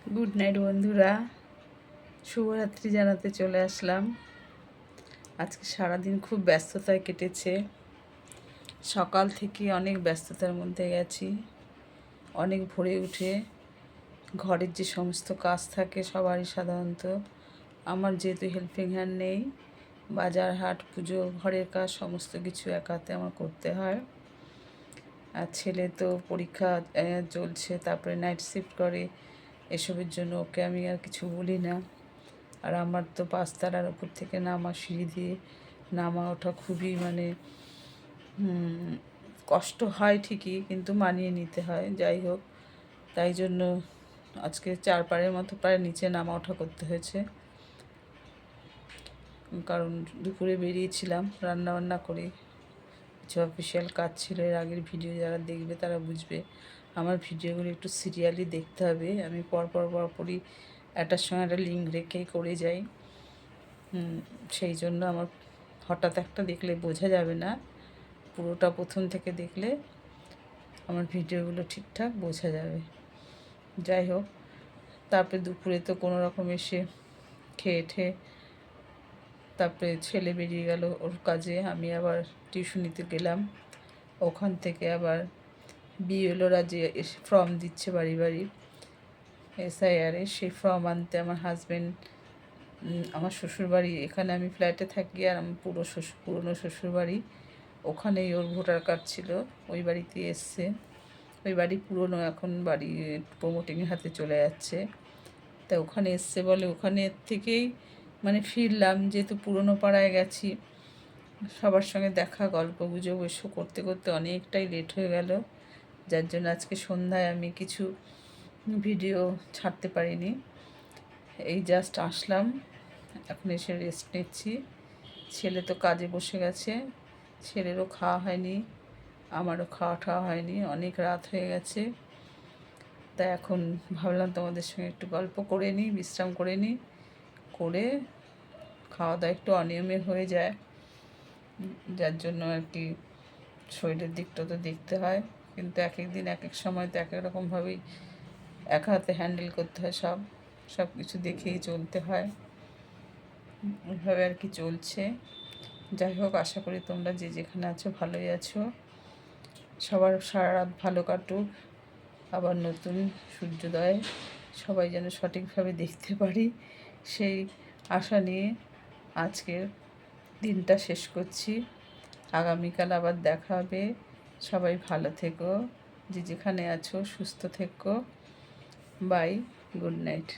Good night বন্ধুরা, শুভরাত্রি জানাতে চলে আসলাম। আজকে সারাদিন খুব ব্যস্ততায় কেটেছে। সকাল থেকে অনেক ব্যস্ততার মধ্যে গেছি। অনেক ভোরে উঠে ঘরের যে সমস্ত কাজ থাকে সবারই সাধারণত, আমার যেহেতু হেল্পিং হ্যান্ড নেই, বাজার হাট পুজো ঘরের কাজ সমস্ত কিছু একাতে আমার করতে হয়। আর ছেলে তো পরীক্ষা চলছে, তারপরে নাইট শিফট করে, এসবের জন্য ওকে আমি আর কিছু বলি না। আর আমার তো পাঁচতলার ওপর থেকে নামা, সিঁড়ি দিয়ে নামা ওঠা খুবই কষ্ট হয় ঠিকই, কিন্তু মানিয়ে নিতে হয়। যাই হোক, তাই জন্য আজকে 4 পারের মতো প্রায় নিচে নামা ওঠা করতে হয়েছে। কারণ দুপুরে বেরিয়েছিলাম রান্নাবান্না করে, কিছু অফিসিয়াল কাজ ছিল। এর আগের ভিডিও যারা দেখবে তারা বুঝবে। আমার ভিডিওগুলো একটু সিরিয়ালি দেখতে হবে। আমি পরপরই একটার সঙ্গে একটা লিঙ্ক রেখেই করে যাই। সেই জন্য আমার হঠাৎ একটা দেখলে বোঝা যাবে না, পুরোটা প্রথম থেকে দেখলে আমার ভিডিওগুলো ঠিকঠাক বোঝা যাবে। যাই হোক, তারপরে দুপুরে তো কোনো রকম এসে খেয়ে তারপরে ছেলে বেরিয়ে গেল ওর কাজে, আমি আবার টিউশনিতে গেলাম। ওখান থেকে আবার বিএলওরা যে ফর্ম দিচ্ছে বাড়ি বাড়ি SIR সেই ফর্ম আনতে আমার হাজব্যান্ড, আমার শ্বশুরবাড়ি, এখানে আমি ফ্ল্যাটে থাকি, আর আমার পুরনো শ্বশুরবাড়ি ওখানেই ওর ভোটার কার্ড ছিল, ওই বাড়িতে এসছে। ওই বাড়ি পুরনো, এখন বাড়ি প্রমোটিংয়ের হাতে চলে যাচ্ছে। তা ওখানে এসছে বলে ওখানে থেকেই ফিরলাম, যেহেতু পুরনো পাড়ায় গেছি, সবার সঙ্গে দেখা, গল্প গুজব এসব করতে করতে অনেকটাই লেট হয়ে গেল। যার জন্য আজকে সন্ধ্যায় আমি কিছু ভিডিও ছাড়তে পারিনি। এই জাস্ট আসলাম, এখন এসে রেস্ট নিচ্ছি। ছেলে তো কাজে বসে গেছে, ছেলেরও খাওয়া হয়নি, আমারও খাওয়া হয়নি, অনেক রাত হয়ে গেছে। তাই এখন ভাবলাম তোমাদের সঙ্গে একটু গল্প করে নিই, বিশ্রাম করে নিই, করে খাওয়া দাওয়া একটু অনিয়মে হয়ে যায়, যার জন্য আর কি শরীরের দিকটা তো দেখতে হয়। কিন্তু এক এক দিন এক এক সময় তো এক এক রকমভাবেই এক হাতে হ্যান্ডেল করতে হয়, সব কিছু দেখেই চলতে হয়। এইভাবে আর কি চলছে। যাই হোক, আশা করি তোমরা যে যেখানে আছো ভালোই আছো। সবার সারা রাত ভালো কাটুক, আবার নতুন সূর্যোদয় সবাই যেন সঠিকভাবে দেখতে পারি, সেই আশা নিয়ে আজকের দিনটা শেষ করছি। আগামীকাল আবার দেখা হবে। সবাই ভালো থেকো, যে যেখানে আছো সুস্থ থেকো। Bye, good night.